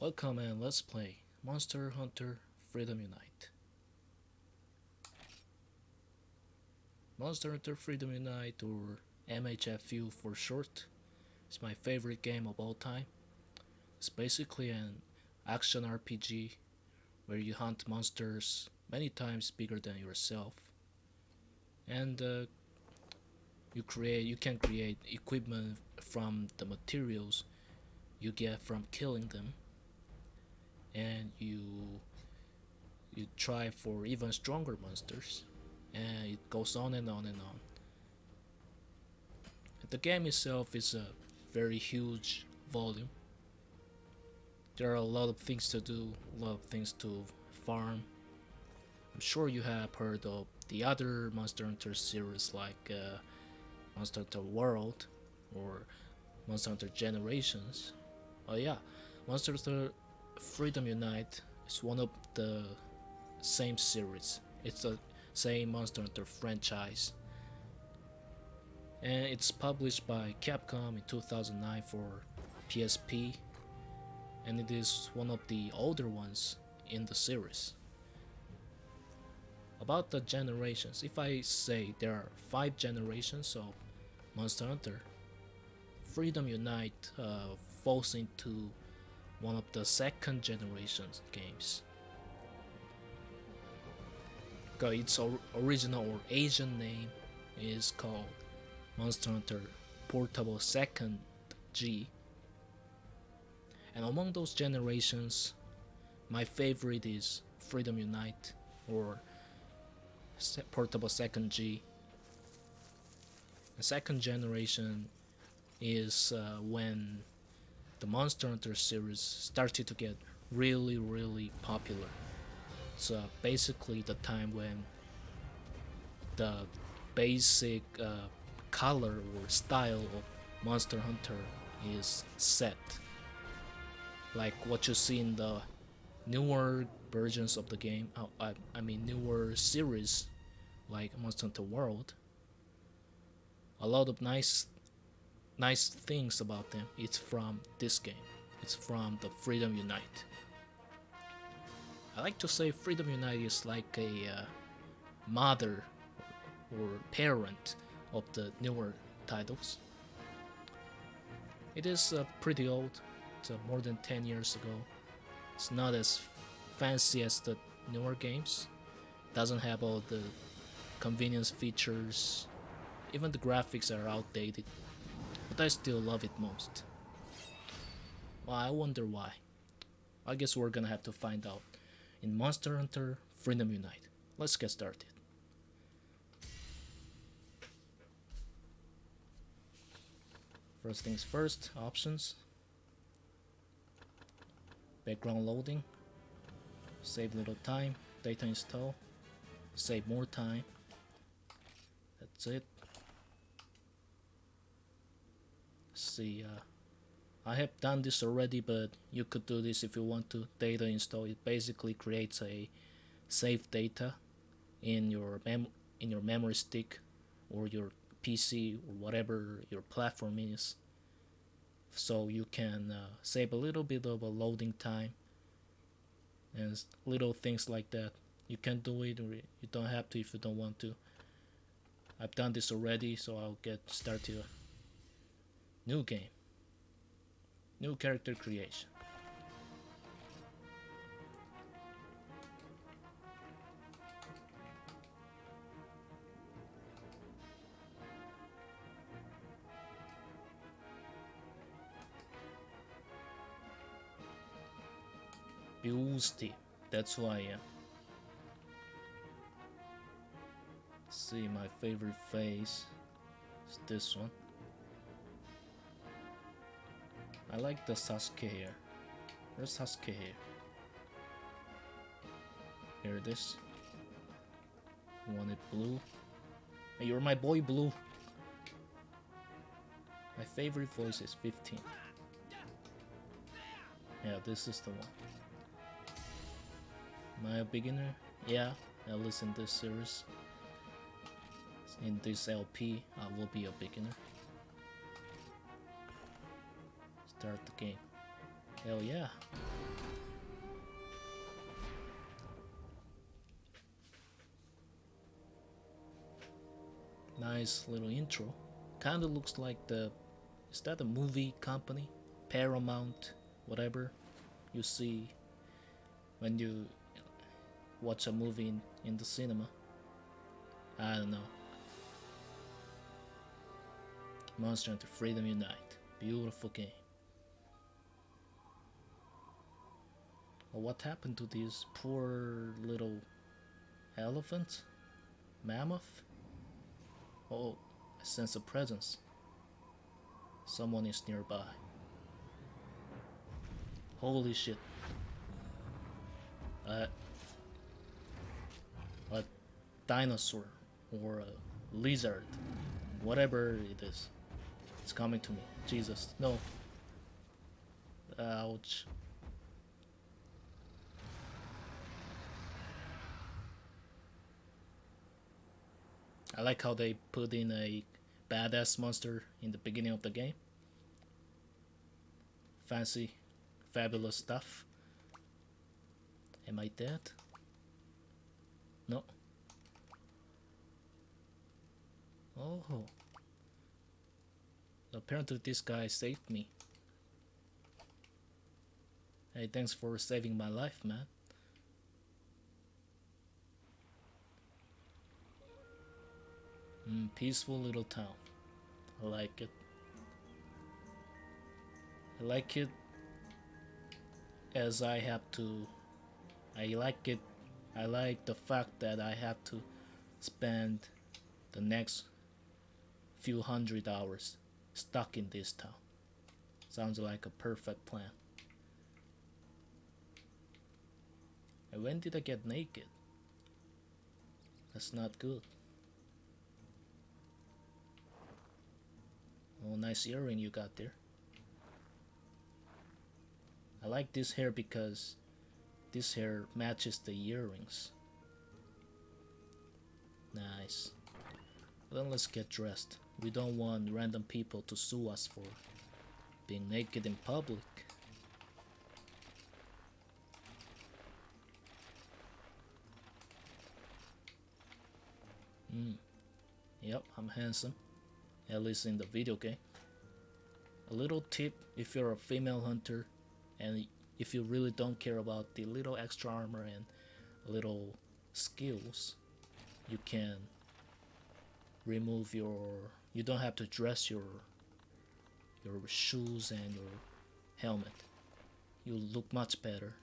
Welcome and let's play Monster Hunter Freedom Unite. Monster Hunter Freedom Unite, or MHFU for short, is my favorite game of all time. It's basically an action RPG where you hunt monsters many times bigger than yourself, and you can create equipment from the materials you get from killing them, and you try for even stronger monsters, and it goes on and on and on. The game itself is a very huge volume. There are a lot of things to do, a lot of things to farm. I'm sure you have heard of the other Monster Hunter series like Monster Hunter World or Monster Hunter Generations. Oh yeah, Monster Hunter Freedom Unite is one of the same series. It's the same Monster Hunter franchise, and it's published by Capcom in 2009 for PSP, and it is one of the older ones in the series. About the generations, if I say there are 5 generations of Monster Hunter, Freedom Unite falls into one of the second generation games. Its original or Asian name is called Monster Hunter Portable 2nd G. And among those generations, my favorite is Freedom Unite or Portable 2nd G. The second generation is when the Monster Hunter series started to get really popular. It's basically the time when the basic color or style of Monster Hunter is set, like what you see in the newer versions of the game. I mean newer series like Monster Hunter World. A lot of nice things about them. It's from this game. It's from the Freedom Unite. I like to say Freedom Unite is like a mother or parent of the newer titles. It is pretty old. It's more than 10 years ago. It's not as fancy as the newer games. Doesn't have all the convenience features. Even the graphics are outdated, but I still love it most. Well, I wonder why. I guess we're gonna have to find out in Monster Hunter Freedom Unite. Let's get started. First things first, options. Background loading. Save little time. Data install. Save more time. That's it. See, I have done this already, but you could do this if you want to. Data install, it basically creates a save data in your memory stick or your PC or whatever your platform is, so you can save a little bit of a loading time and little things like that. You can do it, or you don't have to if you don't want to. I've done this already, so I'll get started. New game. New character creation. Boosty. That's who I am. See, my favorite face is this one. I like the Sasuke hair. Where's Sasuke hair? Here it is. You want it blue? Hey, you're my boy Blue. My favorite voice is 15. Yeah, this is the one. Am I a beginner? Yeah, at least in this series. In this LP, I will be a beginner. Start the game. Hell yeah. Nice little intro. Kinda looks like the... Is that a movie company? Paramount, whatever you see when you watch a movie in the cinema. I don't know. Monster Hunter Freedom Unite. Beautiful game. Well, what happened to these poor little elephants? Mammoth? Oh, I sense a presence. Someone is nearby. Holy shit. A dinosaur or a lizard, whatever it is, it's coming to me. Jesus, no. Ouch. I like how they put in a badass monster in the beginning of the game. Fancy, fabulous stuff. Am I dead? No. Oh. Apparently this guy saved me. Hey, thanks for saving my life, man. Peaceful little town. I like it. I like it as I have to... I like it. I like the fact that I have to spend the next few hundred hours stuck in this town. Sounds like a perfect plan. And when did I get naked? That's not good. Oh, nice earring you got there. I like this hair because this hair matches the earrings. Nice. Then let's get dressed. We don't want random people to sue us for being naked in public. Yep, I'm handsome. At least in the video game. A little tip if you're a female hunter and if you really don't care about the little extra armor and little skills, you can remove your... You don't have to dress your shoes and your helmet. You look much better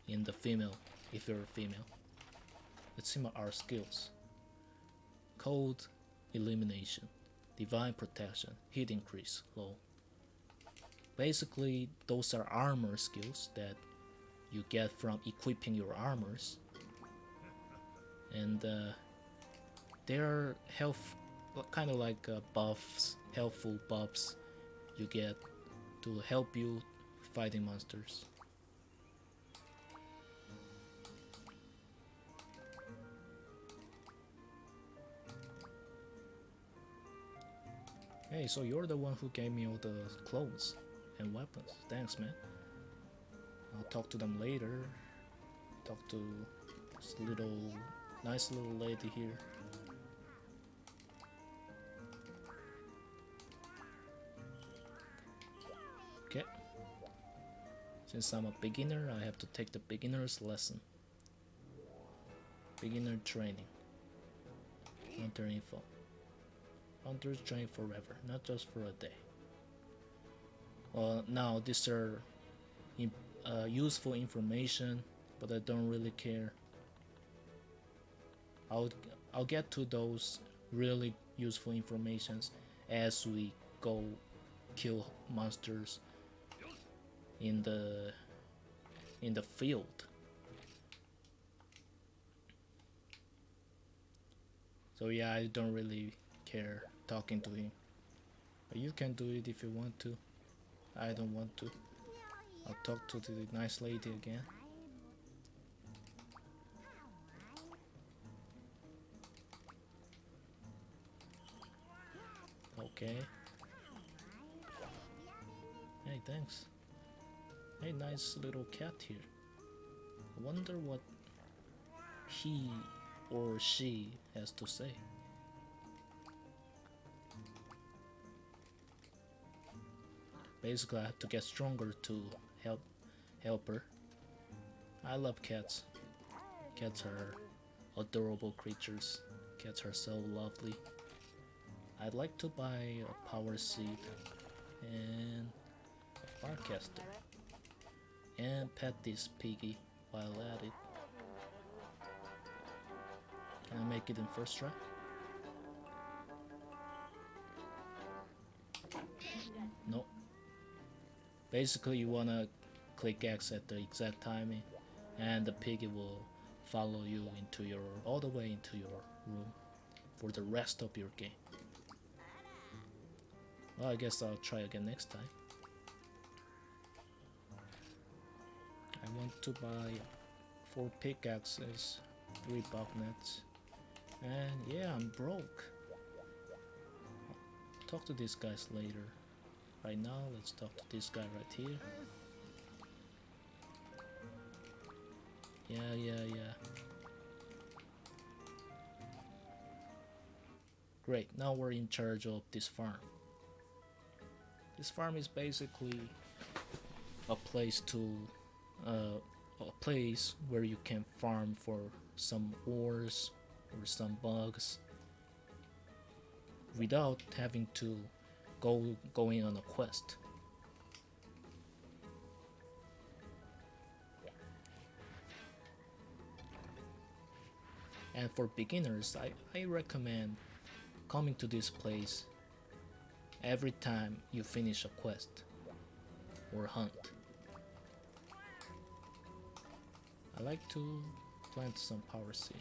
in the female, if you're a female. Let's see our skills. Cold elimination, divine protection, hit increase, low. Basically, those are armor skills that you get from equipping your armors, and they're health, kind of like buffs, helpful buffs you get to help you fighting monsters. Hey, so you're the one who gave me all the clothes and weapons. Thanks, man. I'll talk to them later. Talk to this nice little lady here. Okay. Since I'm a beginner, I have to take the beginner's lesson. Beginner training. Hunter info. Hunters train forever, not just for a day. Well, now these are useful information, but I don't really care. I'll get to those really useful informations as we go kill monsters in the field. So yeah, I don't really care talking to him, but you can do it if you want to. I don't want to. I'll talk to the nice lady again. Okay. Hey, thanks. Hey, nice little cat here. I wonder what he or she has to say. Basically, I have to get stronger to help her. I love cats. Cats are adorable creatures. Cats are so lovely. I'd like to buy a power seed and a farcaster and pet this piggy while at it. Can I make it in first try? No. Basically, you wanna click X at the exact timing, and the piggy will follow you all the way into your room for the rest of your game. Well, I guess I'll try again next time. I want to buy 4 pickaxes, 3 bugnets, and yeah, I'm broke. I'll talk to these guys later. Right now, let's talk to this guy right here. Yeah. Great, now we're in charge of this farm. This farm is basically a place where you can farm for some ores or some bugs without having to going on a quest. And for beginners, I recommend coming to this place every time you finish a quest or hunt. I like to plant some power seed.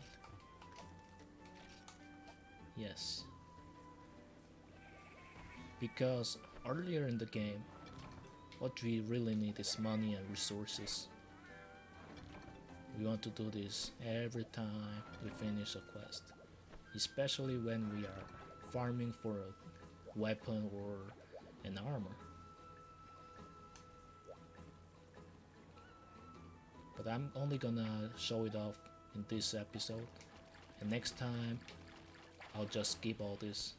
Yes. Because earlier in the game, what we really need is money and resources. We want to do this every time we finish a quest, especially when we are farming for a weapon or an armor. But I'm only gonna show it off in this episode, and next time I'll just skip all this.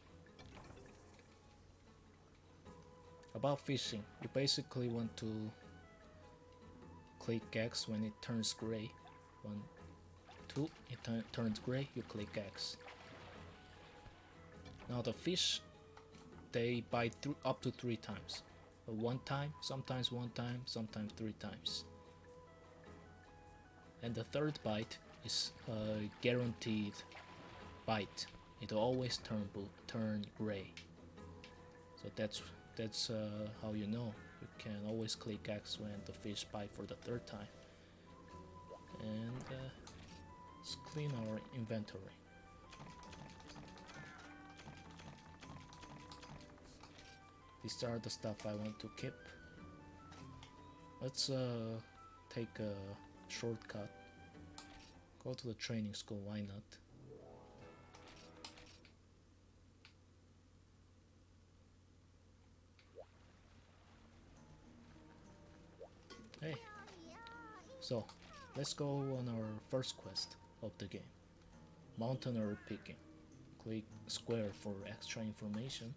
About fishing, you basically want to click X when it turns gray. 1, 2, it turns gray, you click X. Now the fish, they bite up to 3 times. One time, sometimes 1 time, sometimes 3 times. And the third bite is a guaranteed bite. It'll always turn gray. So that's how you know. You can always click X when the fish bite for the 3rd time. And let's clean our inventory. These are the stuff I want to keep. Let's take a shortcut. Go to the training school, why not? Hey, so let's go on our first quest of the game. Mountain herb picking. Click square for extra information.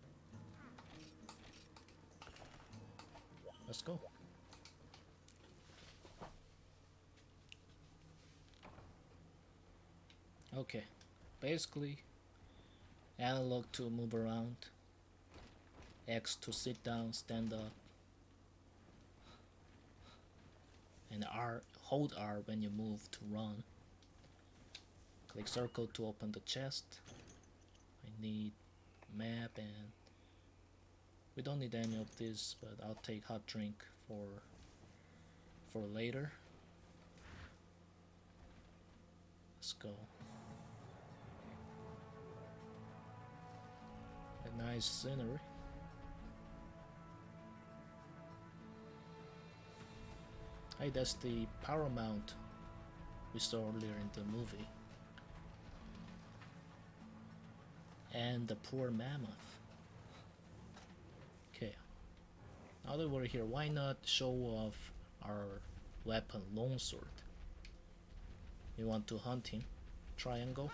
Let's go. Okay, basically analog to move around, X to sit down, stand up, and hold R when you move to run. Click circle to open the chest. I need map, and we don't need any of this, but I'll take hot drink for later. Let's go. A nice scenery. Hey, that's the Paramount we saw earlier in the movie. And the poor mammoth. Okay, Now that we're here, why not show off our weapon, longsword? We want to hunt him. Triangle.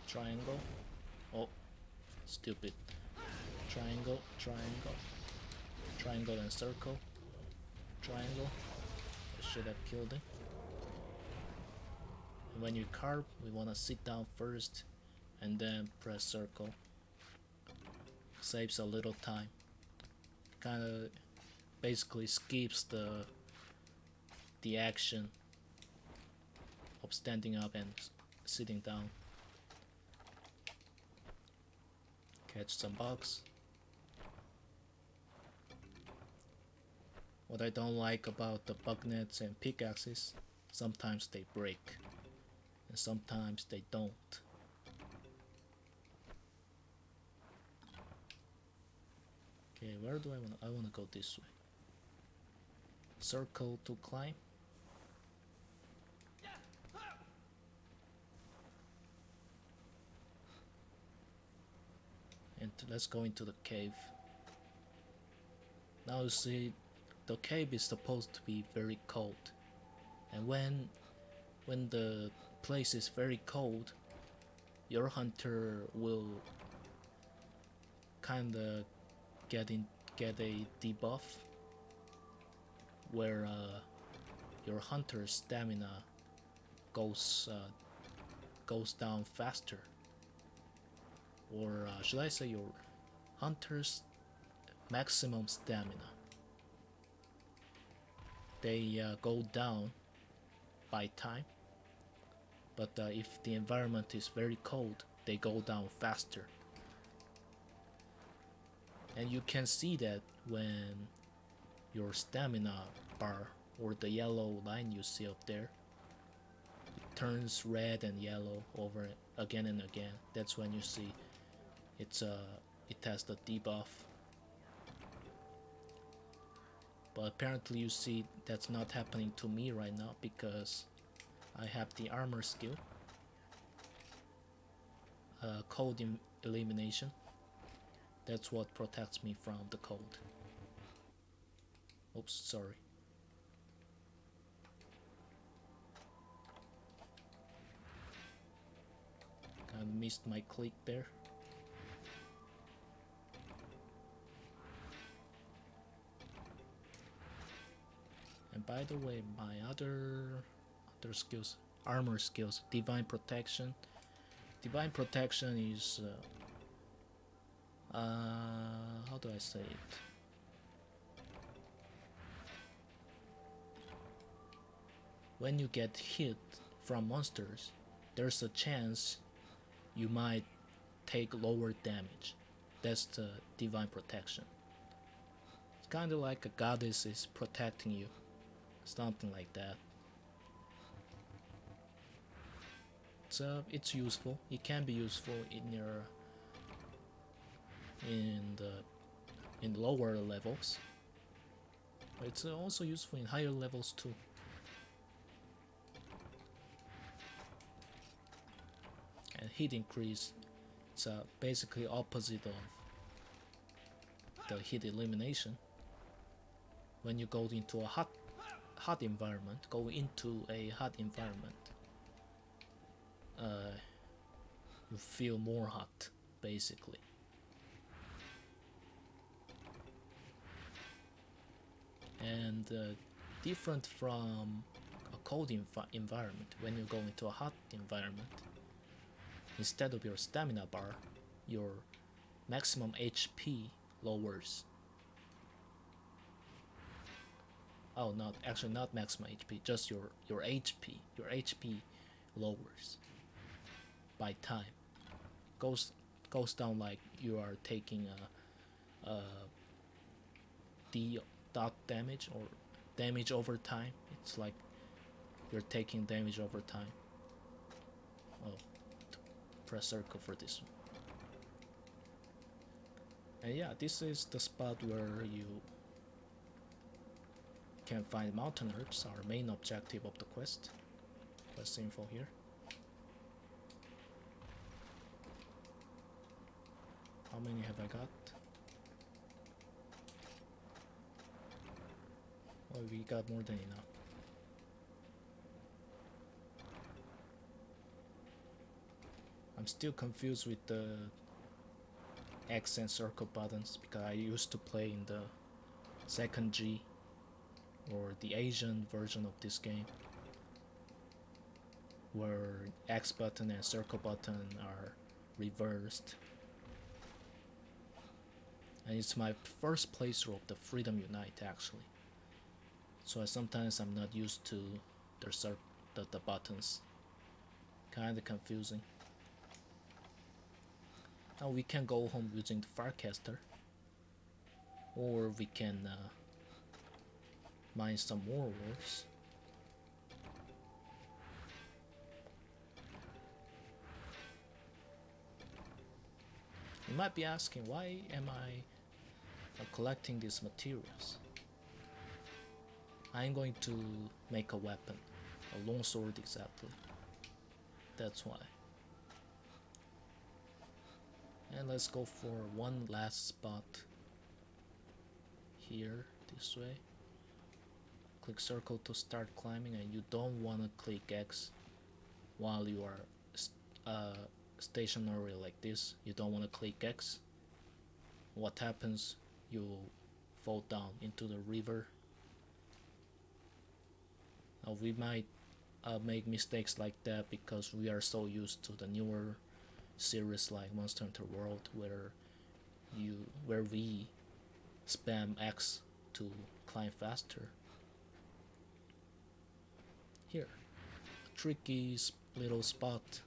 Triangle. Oh, stupid. Triangle, triangle. Triangle and circle. Triangle. I should have killed him. And when you carve, we want to sit down first and then press circle. Saves a little time. Kinda basically skips the action of standing up and sitting down. Catch some bugs. What I don't like about the bug nets and pickaxes, sometimes they break and sometimes they don't. Okay, where do I want to go this way. Circle to climb. And let's go into the cave. Now you see, the cave is supposed to be very cold, and when the place is very cold, your hunter will kinda get a debuff where your hunter's stamina goes down faster, or should I say your hunter's maximum stamina. They go down by time, but if the environment is very cold, they go down faster. And you can see that when your stamina bar, or the yellow line you see up there, it turns red and yellow over again and again. That's when you see it has the debuff. But apparently you see that's not happening to me right now because I have the armor skill, cold elimination. That's what protects me from the cold. Oops, sorry. Kinda missed my click there. And by the way, my other skills, armor skills, divine protection. Divine protection is how do I say it? When you get hit from monsters, there's a chance you might take lower damage. That's the divine protection. It's kind of like a goddess is protecting you, something like that. So it's useful. It can be useful in lower levels, but it's also useful in higher levels too. And hit increase, it's basically opposite of the hit elimination. When you go into a hot environment, you feel more hot, basically. And different from a cold environment, when you go into a hot environment, instead of your stamina bar, your maximum HP lowers. Oh, not maximum HP, just your HP. Your HP lowers by time. Goes down like you are taking a D dot damage, or damage over time. It's like you're taking damage over time. Oh, press circle for this one. And yeah, this is the spot where you can find mountain herbs, our main objective of the quest. Quest info here. How many have I got? Oh, we got more than enough. I'm still confused with the X and circle buttons because I used to play in the second G or the Asian version of this game, where X button and circle button are reversed. And it's my first playthrough of the Freedom Unite actually. So sometimes I'm not used to the buttons. Kinda confusing. Now we can go home using the Firecaster, or we can mine some more ores. You might be asking, why am I collecting these materials? I'm going to make a weapon, a long sword exactly. That's why. And let's go for one last spot here, this way. Click circle to start climbing, and you don't want to click X while you are stationary like this. You don't want to click X. What happens? You fall down into the river. Now we might make mistakes like that because we are so used to the newer series like Monster Hunter World, where we spam X to climb faster. Here, a tricky little spot.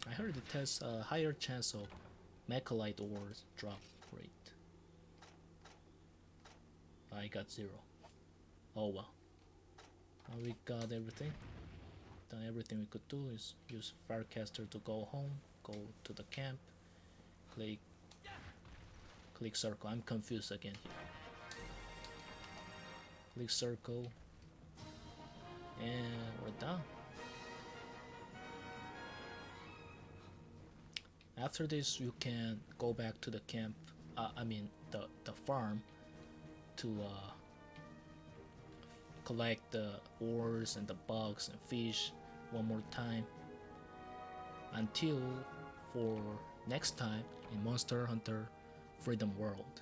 I heard it has a higher chance of Mechalite ores drop rate. I got 0. Oh well. Now we got everything. Done everything we could do is use Firecaster to go home, go to the camp, click circle. I'm confused again here. Click circle, and we're done. After this, you can go back to the camp. The farm to collect the ores and the bugs and fish one more time, until for next time in Monster Hunter Freedom World.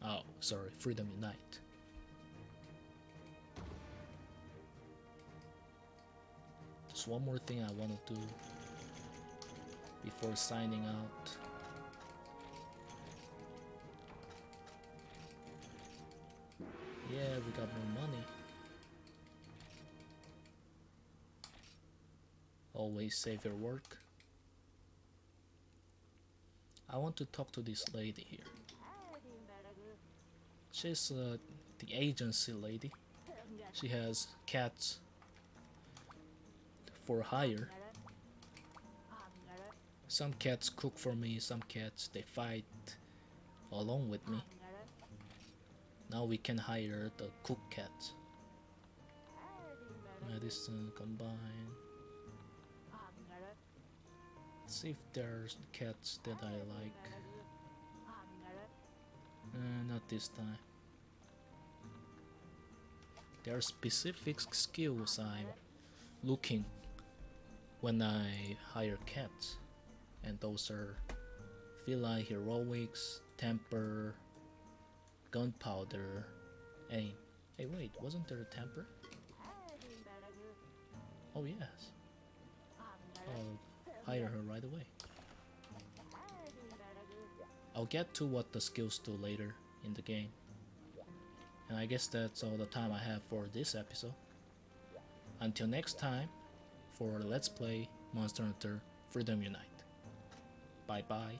Oh, sorry, Freedom Unite. Just one more thing I want to do before signing out. Yeah, we got more money. Always save your work. I want to talk to this lady here. She's the agency lady. She has cats for hire. Some cats cook for me, some cats they fight along with me. Now we can hire the cook cats. Medicine combine. Let's see if there's cats that I like. Not this time. There are specific skills I'm looking when I hire cats, and those are feline heroics, temper, gunpowder, aim. Hey wait, wasn't there a temper? Oh yes. I'll hire her right away. I'll get to what the skills do later in the game. And I guess that's all the time I have for this episode. Until next time, for Let's Play Monster Hunter Freedom Unite. Bye bye.